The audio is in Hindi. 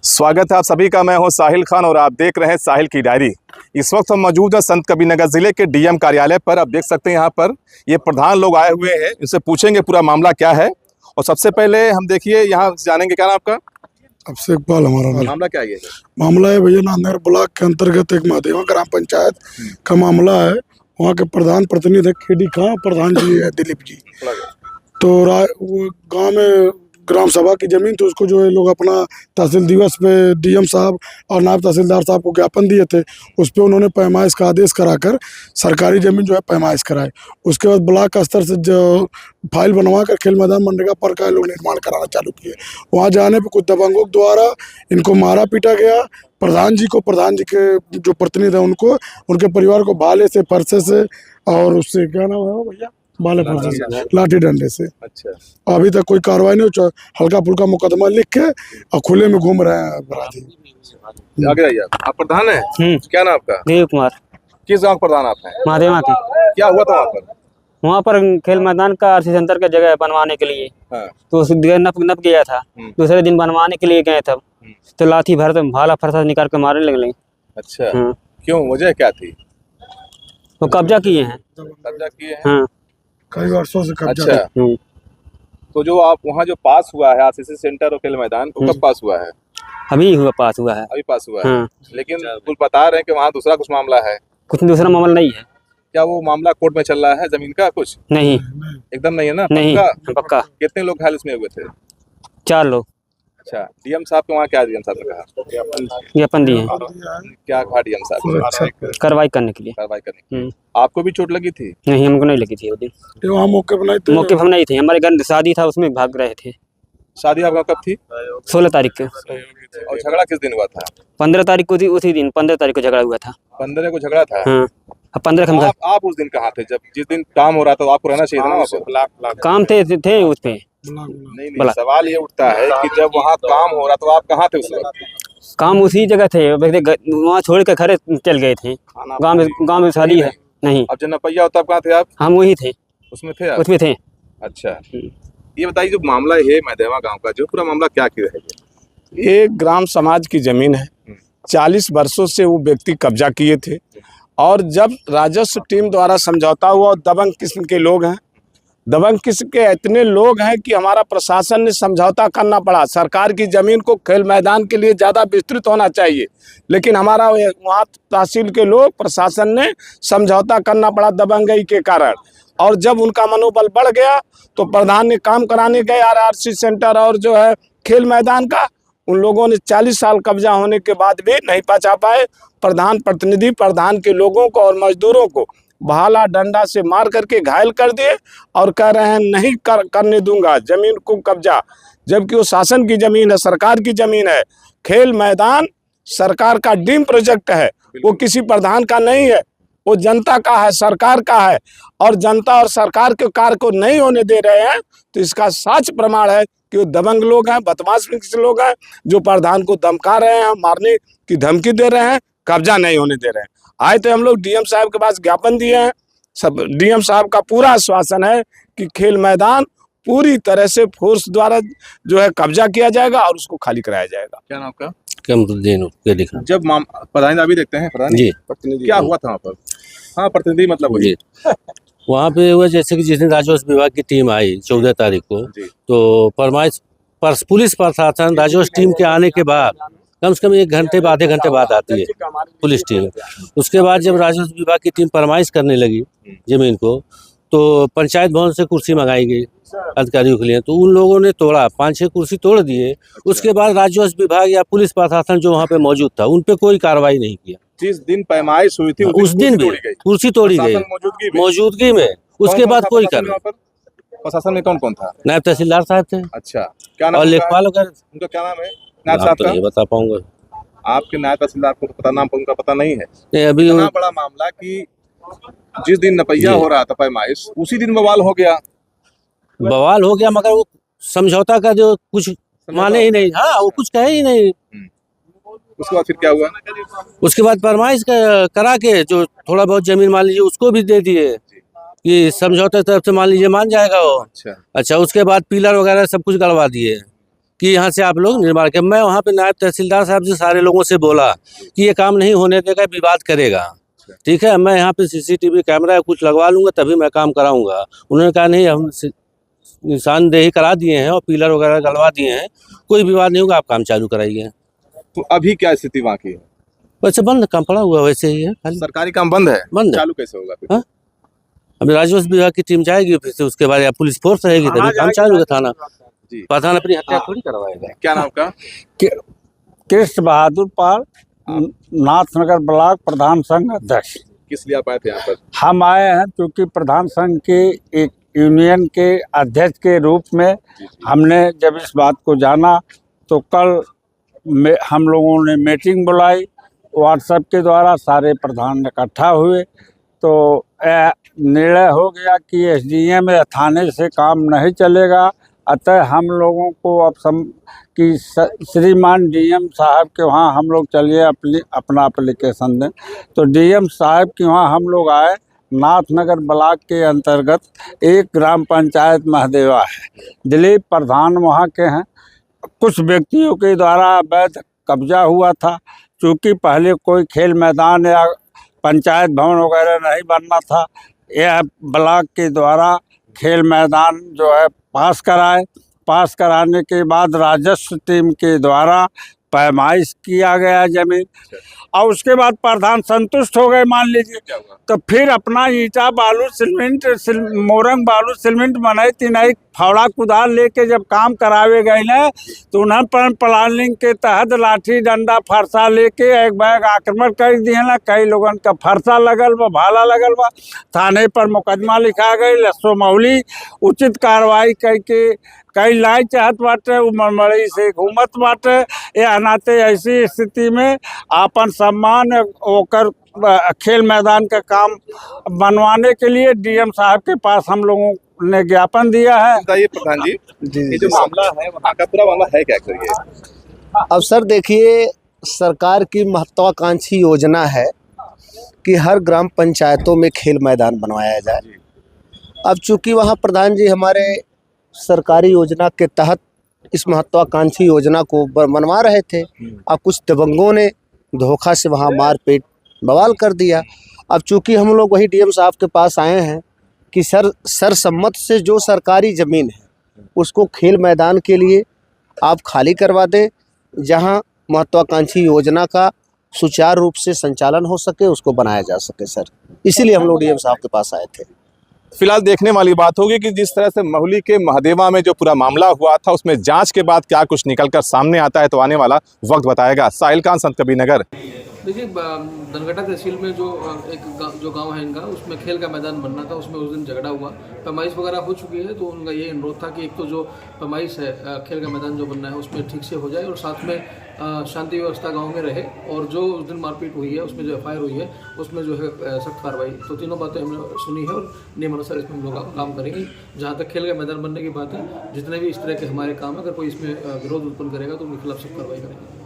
स्वागत है आप सभी का। मैं हूं साहिल खान और आप देख रहे हैं साहिल की डायरी। इस वक्त हम मौजूद है संत कबीरनगर जिले के डीएम कार्यालय पर। आप देख सकते हैं यहाँ पर ये प्रधान लोग आए हुए हैं, इनसे पूछेंगे पूरा मामला क्या है। और सबसे पहले हम देखिए यहाँ जानेंगे, क्या नाम आपका? अभिषेक इकबाल हमारा नाम। मामला क्या है? मामला है भैया, नांदेड़ ब्लॉक के अंतर्गत एक महादेवा ग्राम पंचायत का मामला है। वहाँ के प्रधान प्रतिनिधि खेडी खां प्रधान जी है, दिलीप जी। तो वो गांव में ग्राम सभा की जमीन, तो उसको जो है लोग अपना तहसील दिवस पे डीएम साहब और नायब तहसीलदार साहब को ज्ञापन दिए थे। उस पर उन्होंने पैमाइश का आदेश कराकर सरकारी जमीन जो है पैमाइश कराए। उसके बाद ब्लॉक स्तर से जो फाइल बनवा कर खेल मैदान मनरेगा पर का लोग निर्माण कराना चालू किए। वहाँ जाने पर कुछ दबंगों द्वारा इनको मारा पीटा गया। प्रधान जी के जो प्रतिनिधि हैं उनको, उनके परिवार को भाले से, फरसे से और उससे क्या नाम है भैया, भाले फरसे से, लाठी डंडे से। अच्छा, अभी तक कोई कार्रवाई नहीं। हल्का फुल्का मुकदमा लिख के और खुले में घूम रहे हैं अपराधी। आगे आइए। आप प्रधान है? क्या नाम आपका? देव कुमार। किस गाँव प्रधान आप हैं? महादेवा के। क्या हुआ था वहाँ पर? वहाँ पर खेल मैदान का आरसी सेंटर का जगह बनवाने के लिए, तो उस नप गया था। दूसरे दिन बनवाने के लिए गए तब तो लाठी भर भाला फरसा निकाल के मारने लगे। अच्छा, क्यों, वजह क्या थी? तो कब्जा किए हैं। कब्जा किए हैं? हाँ, कई वर्षों से कब्जा। अच्छा, तो जो आप वहाँ जो पास हुआ है आरसीसी सेंटर और खेल मैदान, वो कब पास हुआ है? अभी पास हुआ है। अभी पास हुआ है। लेकिन कुल बता रहे हैं कि वहाँ दूसरा कुछ मामला है। कुछ दूसरा मामला नहीं है। क्या वो मामला कोर्ट में चल रहा है जमीन का? कुछ नहीं, एकदम नहीं है ना? नहीं, पक्का। कितने लोग घायल इसमें हुए थे? 4 लोग। अच्छा, डीएम साहब के वहाँ क्या डीएम साहब ने कहा? ज्ञापन दिए हैं। क्या कहा डीएम साहब? कार्रवाई करने के लिए। कार्रवाई करने के लिए। आपको भी चोट लगी थी? नहीं, हमको नहीं लगी थी। वो दिन वहाँ मौके पर हम नहीं थे। हमारे घर शादी था, उसमें भाग रहे थे। शादी आपका कब थी? 16 तारीख को। और झगड़ा किस दिन हुआ था? 15 तारीख को थी। उसी दिन 15 तारीख को झगड़ा हुआ था। 15 को झगड़ा था? हाँ, 15 आप उस दिन कहाँ थे? जब जिस दिन काम हो रहा था तो आपको रहना चाहिए था ना वहाँ पर? काम थे उस पे। नहीं, सवाल ये उठता है कि जब वहाँ काम हो रहा तो आप कहाँ थे उस वक्त? काम उसी जगह थे, वहाँ छोड़ के घर चल गए थे। गांव में शादी है। नहीं, अब जब नपैया होता कहाँ थे आप? हम वही थे, उसमें थे आप? उसमें थे। अच्छा, ये बताइए जो मामला है मैदेवा गांव का, जो पूरा मामला क्या क्यों है? ये ग्राम समाज की जमीन है। 40 वर्षों से वो व्यक्ति कब्जा किए थे और जब राजस्व टीम द्वारा समझौता हुआ, दबंग किस्म के लोग हैं, दबंग किस्म के इतने लोग हैं कि हमारा प्रशासन ने समझौता करना पड़ा। सरकार की ज़मीन को खेल मैदान के लिए ज़्यादा विस्तृत होना चाहिए, लेकिन हमारा वहाँ तहसील के लोग, प्रशासन ने समझौता करना पड़ा दबंगई के कारण। और जब उनका मनोबल बढ़ गया तो प्रधान ने काम कराने गए आरआरसी सेंटर और जो है खेल मैदान का। उन लोगों ने 40 साल कब्जा होने के बाद भी नहीं बचा पाए। प्रधान प्रतिनिधि प्रधान के लोगों को और मजदूरों को भाला डंडा से मार करके घायल कर दिए और कह रहे हैं नहीं करने दूंगा जमीन को कब्जा, जबकि वो शासन की जमीन है, सरकार की जमीन है। खेल मैदान सरकार का ड्रीम प्रोजेक्ट है, वो किसी प्रधान का नहीं है, वो जनता का है, सरकार का है। और जनता और सरकार के कार्य को नहीं होने दे रहे हैं तो इसका साच प्रमाण है कि वो दबंग लोग हैं, बदमाश लोग हैं, जो प्रधान को धमका रहे हैं, मारने की धमकी दे रहे हैं, कब्जा नहीं होने दे रहे हैं। आए तो हम लोग डीएम साहब के पास ज्ञापन दिए हैं। सब डीएम साहब का पूरा आश्वासन है कि खेल मैदान पूरी तरह से फोर्स द्वारा जो है कब्जा किया जाएगा और उसको खाली कराया जाएगा। क्या नाम आपका? जब प्रधान अभी देखते हैं, प्रधान जी क्या हुआ था वहाँ पर? हाँ, प्रतिनिधि मतलब वही। वहाँ पे हुआ जैसे कि जिस दिन राजस्व विभाग की टीम आई 14 तारीख को, तो पुलिस प्रशासन राजस्व टीम के आने के बाद कम से कम 1 घंटे आधे घंटे बाद आती है पुलिस टीम। उसके बाद जब राजस्व विभाग की टीम फरमाइश करने लगी जमीन को, तो पंचायत भवन से कुर्सी मंगाई गई अधिकारियों के लिए, तो उन लोगों ने तोड़ा, 5-6 कुर्सी तोड़ दिए। उसके बाद राजस्व विभाग या पुलिस प्रशासन जो वहाँ पे मौजूद था उन पे कोई कार्रवाई नहीं किया। जिस दिन पैमाइश हुई थी उस दिन भी कुर्सी तोड़ी गई मौजूदगी में। उसके बाद कोई कार्रवाई। प्रशासन में कौन कौन था? नायब तहसीलदार साहब थे। अच्छा, क्या नाम? और लेखपाल वगैरह। उनका क्या नाम है? नायब साहब का नहीं बता पाऊंगा। आपके नायब तहसीलदार को पता, नाम उनका पता नहीं है? नहीं, अभी इतना बड़ा मामला कि जिस दिन नपैया हो रहा था पैमाइश, उसी दिन बवाल हो गया। मगर वो समझौता का जो कुछ माने ही नहीं। हाँ, वो कुछ कहे ही नहीं। उसके बाद फिर क्या हुआ? उसके बाद फरमाइश करा के जो थोड़ा बहुत जमीन मान लीजिए उसको भी दे दिए कि समझौते तरफ से मान लीजिए मान जाएगा वो। अच्छा, उसके बाद पिलर वगैरह सब कुछ गड़वा दिए। कि यहाँ से आप लोग निर्माण करें। मैं वहाँ पे नायब तहसीलदार साहब से सारे लोगों से बोला कि ये काम नहीं होने देगा, विवाद करेगा, ठीक है, मैं यहाँ पे CCTV कैमरा कुछ लगवा लूँगा तभी मैं काम कराऊँगा। उन्होंने कहा नहीं, हम निशानदेही करा दिए हैं और पिलर वगैरह गलवा दिए हैं, कोई विवाद नहीं होगा, आप काम चालू कराइए। तो अभी क्या स्थिति वहाँ की है? वैसे बंद, काम पड़ा हुआ वैसे ही है, खाली सरकारी काम बंद है, बंद है। चालू कैसे होगा फिर? हाँ? अभी राजस्व विभाग की टीम जाएगी, फिर से उसके बाद या पुलिस फोर्स रहेगी तभी काम चालू होगा। थाना जी। प्रधान अपनी हत्या थोड़ी करवाएगा। क्या नाम का? कृष्ण बहादुर पाल, नाथनगर ब्लॉक प्रधान संघ अध्यक्ष। किस लिए आप आए थे यहाँ पर? हम हम आए हैं क्योंकि प्रधान संघ के एक यूनियन के अध्यक्ष के रूप में हमने जब इस बात को जाना तो कल हम लोगों ने मीटिंग बुलाई, व्हाट्सएप के द्वारा सारे प्रधान इकट्ठा हुए तो निर्णय हो गया कि SDM या थाने से काम नहीं चलेगा। अतः हम लोगों को अब कि श्रीमान DM साहब के वहाँ हम लोग चलिए अपना एप्लीकेशन दें। तो DM साहब के वहाँ हम लोग आए। नाथनगर ब्लॉक के अंतर्गत एक ग्राम पंचायत महदेवा है, दिलीप प्रधान वहाँ के हैं। कुछ व्यक्तियों के द्वारा अवैध कब्जा हुआ था, चूँकि पहले कोई खेल मैदान या पंचायत भवन वगैरह नहीं बनना था। यह ब्लॉक के द्वारा खेल मैदान जो है पास कराने के बाद राजस्व टीम के द्वारा पैमाइश किया गया जमीन, और उसके बाद प्रधान संतुष्ट हो गए मान लीजिए। तो फिर अपना ईंटा बालू सीमेंट मोरंग बालू सीमेंट बनाई तिनाई फावड़ा कुदाल लेके जब काम करावे गए ना तो उन्हें प्लानिंग के तहत लाठी डंडा फरसा लेके एक बैग आक्रमण कर दिए ना। कई लोगन का फरसा लगल बा, भाला लगल बा, थाने पर मुकदमा लिखा गई। लस्सो मौली उचित कार्रवाई करके कई लाई चाहत बाटे, उमरमड़ी से घूमत बाटे। ये नाते ऐसी स्थिति में आपन सम्मान होकर खेल मैदान का काम बनवाने के लिए DM साहब के पास हम लोगों ने ज्ञापन दिया है। बताइए प्रधान जी, ये जो मामला है वहाँ का पूरा मामला है क्या करिए? अब सर देखिए, सरकार की महत्वाकांक्षी योजना है कि हर ग्राम पंचायतों में खेल मैदान बनवाया जाए। अब चूंकि वहाँ प्रधान जी हमारे सरकारी योजना के तहत इस महत्वाकांक्षी योजना को बनवा रहे थे, अब कुछ दबंगों ने धोखा से वहाँ मारपीट बवाल कर दिया। अब चूंकि हम लोग वही DM साहब के पास आए हैं कि सरसम्मत से जो सरकारी ज़मीन है उसको खेल मैदान के लिए आप खाली करवा दें, जहां महत्वाकांक्षी योजना का सुचारू रूप से संचालन हो सके, उसको बनाया जा सके सर। इसीलिए हम लोग DM साहब के पास आए थे। फिलहाल देखने वाली बात होगी कि जिस तरह से महली के महदेवा में जो पूरा मामला हुआ था उसमें जांच के बाद क्या कुछ निकलकर सामने आता है तो आने वाला वक्त बताएगा। साहिल खान, संतकबीरनगर। देखिए, धनघटा तहसील में जो जो गांव है इनका, उसमें खेल का मैदान बनना था, उसमें उस दिन झगड़ा हुआ, पैमाइश वगैरह हो चुकी है। तो उनका ये अनुरोध था कि एक तो जो पैमाइश है खेल का मैदान जो बनना है उसमें ठीक से हो जाए और साथ में शांति व्यवस्था गांव में रहे, और जो उस दिन मारपीट हुई है उसमें जो FIR हुई है उसमें जो है सख्त कार्रवाई। तो तीनों बातें हमने सुनी है और नियमानुसार इसमें हम लोग काम करेंगे। जहाँ तक खेल का मैदान बनने की बात है, जितने भी इस तरह के हमारे काम है, अगर कोई इसमें विरोध उत्पन्न करेगा तो उनके खिलाफ सख्त कार्रवाई करेंगे।